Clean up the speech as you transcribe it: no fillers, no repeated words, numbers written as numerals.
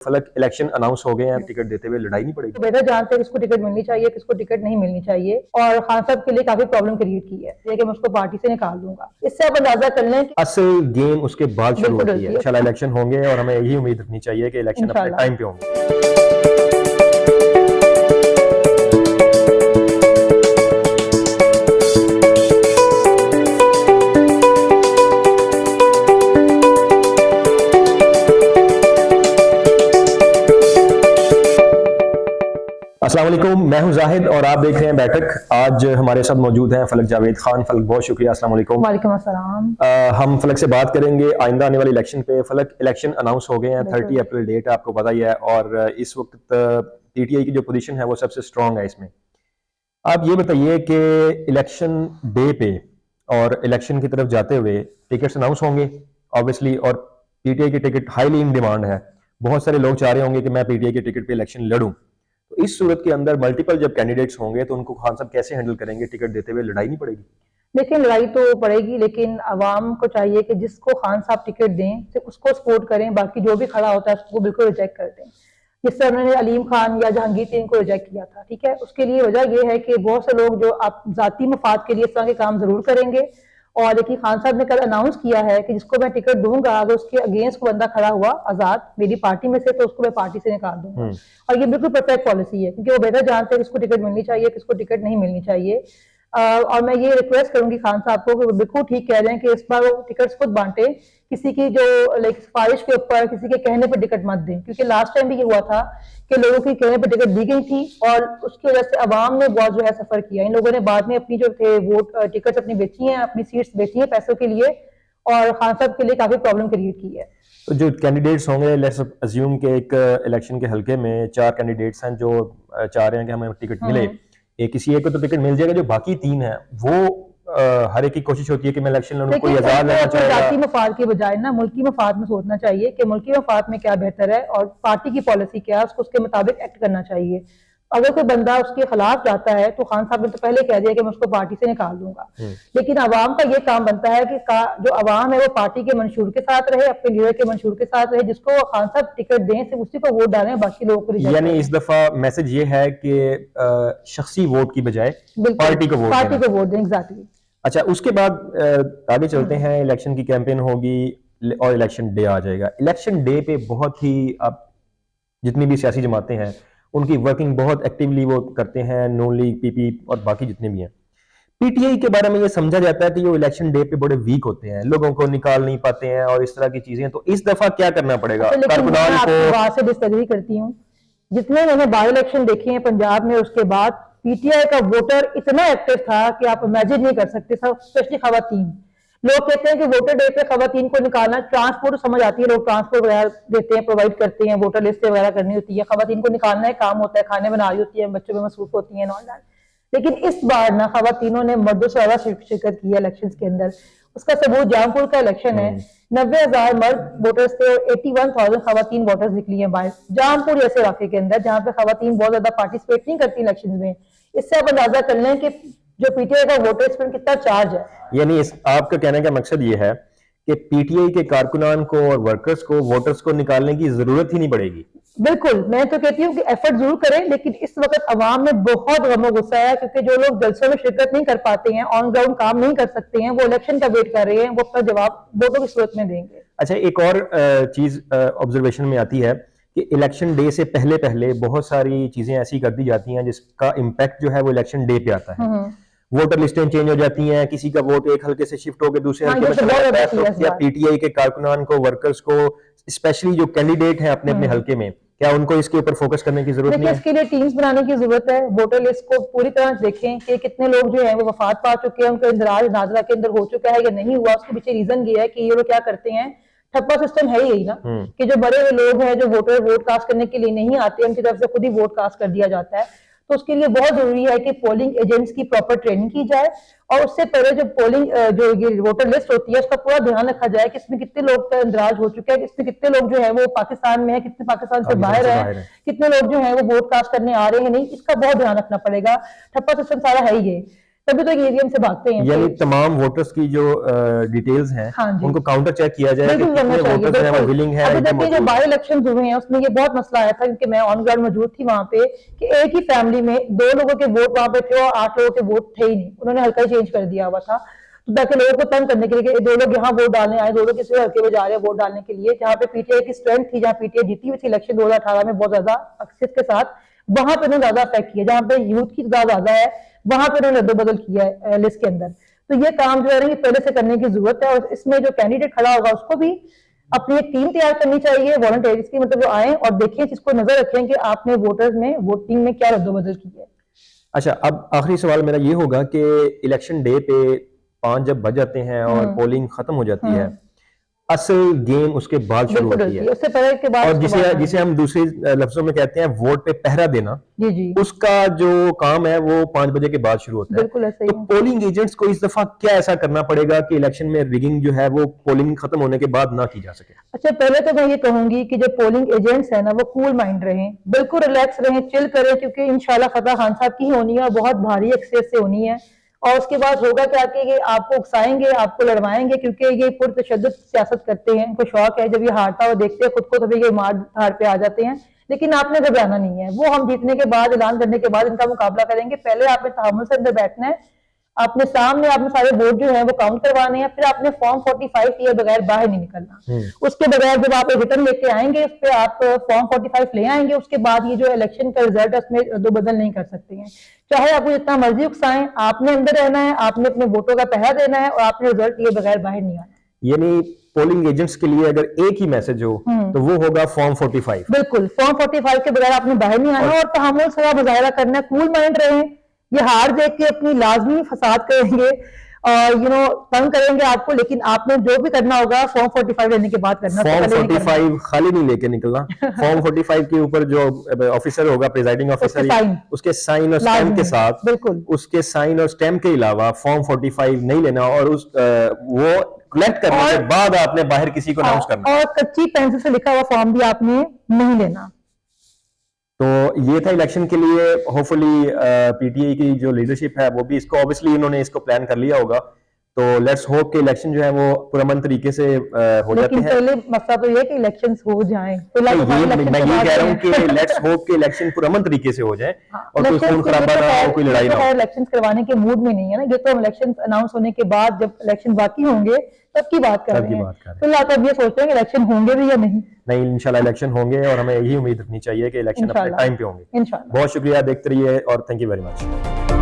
फलक election announce हो गए हैं, टिकट देते हुए लड़ाई नहीं पड़ेगी। तो बेहतर जानते हैं किसको टिकट मिलनी चाहिए, किसको टिकट नहीं मिलनी चाहिए। और खान साहब के लिए काफी प्रॉब्लम क्रिएट की है कि मैं उसको पार्टी से निकाल दूंगा। इससे आप अंदाजा कर लें कि असल गेम उसके बाद शुरू बिल्कुल होती है। इंशाल्लाह इलेक्शन होंगे और हमें यही उम्मीद रखनी चाहिए कि इलेक्शन अपने इंशाल्लाह। टाइम पे होंगे। अस्सलाम वालेकुम, मैं हूं जाहिद और आप देख रहे हैं बैठक। आज हमारे साथ मौजूद हैं फलक जावेद खान। फलक, बहुत शुक्रिया। अस्सलाम वालेकुम। वालेकुम अस्सलाम। हम फलक से बात करेंगे आइंदा आने वाले इलेक्शन पे। फलक, इलेक्शन अनाउंस हो गए हैं, 30 अप्रैल डेट है, आपको पता ही है। और इस वक्त पीटीआई की जो पोजीशन है वो सबसे स्ट्रांग है इसमें। आप ये बताइए कि इलेक्शन डे पे और इलेक्शन की तरफ जाते हुए टिकट्स अनाउंस होंगे ऑब्वियसली, और पीटीआई की टिकट हाईली इन डिमांड है। बहुत सारे लोग चाह रहे होंगे कि मैं पीटीआई की टिकट पे इलेक्शन लड़ूं। तो इस सूरत के अंदर मल्टीपल जब कैंडिडेट्स होंगे तो उनको खान साहब कैसे हैंडल करेंगे? टिकट देते हुए लड़ाई नहीं पड़ेगी? देखिए, लड़ाई तो पड़ेगी, लेकिन अवाम को चाहिए कि जिसको खान साहब टिकट दें तो उसको सपोर्ट करें, बाकी जो भी खड़ा होता है उसको बिल्कुल रिजेक्ट कर दें। जिस तरह उन्होंने अलीम खान या जहांगीर तीन को रिजेक्ट किया था, ठीक है। उसके लिए वजह यह है कि बहुत से लोग जो आप जाती मफाद के लिए इस तरह के काम जरूर करेंगे। और लेकिन खान साहब ने कल अनाउंस किया है कि जिसको मैं टिकट दूंगा, अगर उसके अगेंस्ट को बंदा खड़ा हुआ आजाद मेरी पार्टी में से, तो उसको मैं पार्टी से निकाल दूंगा। और ये बिल्कुल परफेक्ट पॉलिसी है, क्योंकि वो बेहतर जानते हैं किसको टिकट मिलनी चाहिए, किसको टिकट नहीं मिलनी चाहिए। और मैं ये रिक्वेस्ट करूंगी खान साहब को कि वो बिल्कुल ठीक कह रहे हैं कि इस बार वो टिकट्स खुद बांटे, किसी की जो लाइक सिफारिश के ऊपर, किसी के कहने पर टिकट मत दें। क्योंकि लास्ट टाइम भी ये हुआ था कि लोगों के कहने पर टिकट दी गई थी और उसकी वजह से अवाम ने बहुत जो है सफर किया। इन लोगों ने बाद में अपनी जो थे वोट टिकट्स अपनी बेची हैं, अपनी सीट्स बेची हैं पैसों के लिए, और खान साहब के लिए काफी प्रॉब्लम क्रिएट की है। तो जो कैंडिडेट्स होंगे, लेट्स अज्यूम के एक इलेक्शन के हलके में 4 कैंडिडेट्स हैं जो चाह रहे हैं कि हमें टिकट मिले। किसी एक को तो टिकट मिल जाएगा, जो बाकी 3 हैं वो हर एक की कोशिश होती है कि मैं इलेक्शन लड़ूं, कोई आजाद लेना चाहेगा। जाती मफाद के बजाय ना मुल्की मफाद में सोचना चाहिए कि मुल्की मफाद में क्या बेहतर है और पार्टी की पॉलिसी क्या है, उसको उसके मुताबिक एक्ट करना चाहिए। अगर कोई बंदा उसके खिलाफ जाता है तो खान साहब ने तो पहले कह दिया कि मैं उसको पार्टी से निकाल दूंगा। लेकिन अवाम का ये काम बनता है कि जो अवाम है वो पार्टी के मंशूर के साथ रहे, अपने लीडर के मंशूर के साथ रहे। जिसको खान साहब टिकट दें सिर्फ उसी को वोट डालें, बाकी लोगों को रिजेक्ट यानी इस दफा मैसेज ये है कि शख्सी वोट की बजाय पार्टी को वोट दें। एग्जैक्टली। अच्छा, उसके बाद आगे चलते हैं। इलेक्शन की कैंपेन होगी और इलेक्शन डे आ जाएगा। इलेक्शन डे पे बहुत ही अब जितनी भी सियासी जमातें हैं उनकी वर्किंग बहुत एक्टिवली वो करते हैं, नून लीग, पीपी और बाकी जितने भी हैं। पीटीआई के बारे में ये समझा जाता है कि ये इलेक्शन डे पे बड़े वीक होते हैं, लोगों को निकाल नहीं पाते हैं और इस तरह की चीजें। तो इस दफा क्या करना पड़ेगा? कारकुनान को बात से डिसएग्री करती हूँ। जितने मैंने बाई इलेक्शन देखे हैं पंजाब में, उसके बाद पीटीआई का वोटर इतना एक्टिव था कि आप इमेजिन नहीं कर सकते। स्पेशली खवातीन, लोग कहते हैं कि वोटर डे पे खवातीन को निकालना, ट्रांसपोर्ट समझ आती है, लोग ट्रांसपोर्ट वगैरह देते हैं, प्रोवाइड करते हैं, वोटर लिस्ट वगैरह करनी होती है, खवातीन को निकालना है काम होता है, खाने बना रही होती है, बच्चों में मसरूफ होती है नॉन। लेकिन इस बार ना खवातीनों ने मर्दों से ज्यादा शिरकत की है इलेक्शन के अंदर। उसका सबूत जामपुर का इलेक्शन है, 90,000 मर्द वोटर्स थे और 81,000 खवातीन वोटर्स निकली हैं बाहर जामपुर जैसे इलाके के अंदर, जहाँ पे खवातीन बहुत ज्यादा पार्टिसिपेट नहीं करती इलेक्शन में। इससे आप अंदाजा कर लें कि जो पीटीआई का वोटर्स पर कितना चार्ज है। यानी आपका कहने का मकसद ये है कि पीटीआई के कारकुनान को और वर्कर्स को, वोटर्स को निकालने की जरूरत ही नहीं पड़ेगी। बिल्कुल, मैं तो कहती हूँ कि एफर्ट जरूर करें, लेकिन इस वक्त अवाम में बहुत गम गुस्सा है, क्योंकि जो लोग जलसों में शिरकत नहीं कर पाते हैं, ऑन ग्राउंड काम नहीं कर सकते हैं, वो इलेक्शन का वेट कर रहे हैं, वो अपना जवाब वोटों की सूरत में देंगे। अच्छा, एक और चीज ऑब्जर्वेशन में आती है कि इलेक्शन डे से पहले पहले बहुत सारी चीजें ऐसी कर दी जाती हैं जिसका इम्पैक्ट जो है वो इलेक्शन डे पे आता है। वोटर लिस्टें चेंज हो जाती हैं, किसी का वोट एक हल्के से शिफ्ट होकर दूसरे हल्के में चला जाता है। तो क्या पीटीआई के कारकुनान को, वर्कर्स को, स्पेशली जो कैंडिडेट हैं अपने अपने हल्के में, क्या उनको इसके ऊपर फोकस करने की जरूरत नहीं है? इसके लिए टीम्स बनाने की जरूरत है। वोटर लिस्ट को पूरी तरह देखें कि कितने लोग जो हैं वो वफात पा चुके हैं, उनका इंदराज नाजरा के अंदर हो चुका है या नहीं हुआ। उसके पीछे रीजन ये है कि ये लोग क्या करते हैं, ठप्पा सिस्टम है यही ना, कि जो बड़े हुए लोग हैं जो वोटर वोट कास्ट करने के लिए नहीं आते, उनकी तरफ से खुद ही वोट कास्ट कर दिया जाता है। तो उसके लिए बहुत जरूरी है कि पोलिंग एजेंट्स की प्रॉपर ट्रेनिंग की जाए, और उससे पहले जो पोलिंग जो ये वोटर लिस्ट होती है उसका पूरा ध्यान रखा जाए कि इसमें कितने लोग का इंदराज हो चुका है, इसमें कितने लोग जो है वो पाकिस्तान में है, कितने पाकिस्तान से बाहर है, कितने लोग जो है वो वोट कास्ट करने आ रहे हैं नहीं, इसका बहुत ध्यान रखना पड़ेगा। ठप्पा सिस्टम सारा है ही ये। तभी तो ईवीएम से भागते हैं। यानी तमाम वोटर्स की जो डिटेल्स हैं हाँ जी। उनको काउंटर चेक किया जाए कि बिल्कुल कितने करना चाहिए, वोटर्स हैं वो बिल्कुल। विलिंग है अभी इनके देखिए जो मौजूद। बाई इलेक्शन हुए हैं उसमें ये बहुत मसला आया था, क्योंकि मैं ऑन ग्राउंड मौजूद थी वहां पे, कि एक ही फैमिली में 2 लोगों के वोट वहां पे थे और 8 लोगों के वोट थे ही नहीं, उन्होंने हल्का ही चेंज कर दिया हुआ था, तो ताकि लोगों को तंग करने के लिए कि 2 लोग यहाँ वोट डालने आए, 2 लोग किसी हल्के में जा रहे हैं वोट डालने के लिए, जहाँ पे पीटीआई की स्ट्रेंथ थी, जहाँ पीटीआई जीती हुई थी इलेक्शन 2018 में बहुत ज्यादा अक्सरियत के साथ, वहां पे उन्होंने ज्यादा अफेक्ट किया, जहाँ पे यूथ की तादाद ज्यादा है वहां पे उन्होंने रद्दोबदल किया है लिस्ट के अंदर। तो ये काम जो है ना ये पहले से करने की जरूरत है, और इसमें जो कैंडिडेट खड़ा होगा उसको भी अपनी एक टीम तैयार करनी चाहिए वॉलंटियर्स की, मतलब जो आए और देखें, जिसको नजर रखें कि आपने वोटर्स में वोटिंग में क्या रद्दोबदल की है। अच्छा, अब आखिरी सवाल मेरा ये होगा कि इलेक्शन डे पे 5 जब बज जाते हैं और पोलिंग खत्म हो जाती है, असल गेम उसके बाद शुरू बिल्कुल होती होती है, है, उससे पहले के बाद और उसके जिसे बाद। जिसे हम दूसरे लफ्जों में कहते हैं वोट पे पहरा देना, जी जी उसका जो काम है वो 5 बजे के बाद शुरू होता है। बिल्कुल ऐसा ही तो है। पोलिंग एजेंट्स को इस दफा क्या ऐसा करना पड़ेगा कि इलेक्शन में रिगिंग जो है वो पोलिंग खत्म होने के बाद ना की जा सके? अच्छा, पहले तो मैं ये कहूंगी कि जो पोलिंग एजेंट्स है ना वो कूल माइंड रहें, बिल्कुल रिलैक्स रहें, चिल करें, क्योंकि इंशाल्लाह फतह खान साहब की ही होनी है और बहुत भारी अक्सरियत से होनी है। और उसके बाद होगा क्या कि ये आपको उकसाएंगे, आपको लड़वाएंगे, क्योंकि ये पुरतशद्दुद सियासत करते हैं, इनको शौक है, जब ये हारता हुआ देखते हैं खुद को तभी ये मार धार पे आ जाते हैं। लेकिन आपने घबराना नहीं है, वो हम जीतने के बाद, ऐलान करने के बाद इनका मुकाबला करेंगे। पहले आपने तहम्मुल से अंदर बैठना है, आपने सामने आपने सारे वोट जो है वो काउंट करवाने हैं, फिर आपने फॉर्म 45 लिए बगैर बाहर नहीं निकलना। उसके बगैर जब आप रिटर्न लेके आएंगे उस पर आप फॉर्म 45 ले आएंगे, उसके बाद ये जो इलेक्शन का रिजल्ट है उसमें दो बदल नहीं कर सकते हैं। चाहे आपको जितना मर्जी उकसाएं, आपने अंदर रहना है, आपने अपने वोटों का पहरा देना है और आपने रिजल्ट लिए बगैर बाहर नहीं आना। यानी पोलिंग एजेंट्स के लिए अगर एक ही मैसेज हो तो वो होगा फॉर्म 45। बिल्कुल, फॉर्म 45 के बगैर आपने बाहर नहीं आना और तहम्मुल से मुजाहिरा करना है, कूल माइंड रहें। ये हार देख के अपनी लाजमी फसाद करेंगे और तंग करेंगे आपको, लेकिन आपने जो भी करना होगा फॉर्म 45 लेने के बाद करना। फॉर्म 45 खाली नहीं लेके निकलना। फॉर्म 45 के ऊपर जो ऑफिसर होगा, प्रिजाइडिंग ऑफिसर, उसके साइन और स्टैम्प के साथ, बिल्कुल उसके साइन और स्टैम्प के अलावा फॉर्म 45 नहीं लेना, और वो कलेक्ट करने के बाद आपने बाहर किसी को अनाउंस करना। और कच्ची पेंसिल से लिखा हुआ फॉर्म भी आपने नहीं लेना। तो ये था इलेक्शन के लिए। होपफुली पीटीआई की जो लीडरशिप है वो भी इसको, ऑब्वियसली इन्होंने इसको प्लान कर लिया होगा। तो लेट्स होप कि इलेक्शन जो है वो पुरअमन तरीके से हो जाते हैं। पहले मसला तो ये है कि इलेक्शंस हो जाएं। मैं ये कह रहा हूँ कि लेट्स होप कि इलेक्शन पुरअमन तरीके से हो जाए और कोई खून खराबा ना हो, कोई लड़ाई ना हो। इलेक्शन करवाने के मूड में नहीं है ना, ये तो हम इलेक्शन अनाउंस होने के बाद जब इलेक्शन बाकी होंगे तब की बात कर रहे हैं। फिलहाल तो अब ये सोच रहे हैं कि इलेक्शन होंगे भी या नहीं। इंशाल्लाह इलेक्शन होंगे और हमें यही उम्मीद रखनी चाहिए कि इलेक्शन अपने टाइम पे होंगे। इंशाल्लाह। बहुत शुक्रिया, देखते रहिए और थैंक यू वेरी मच।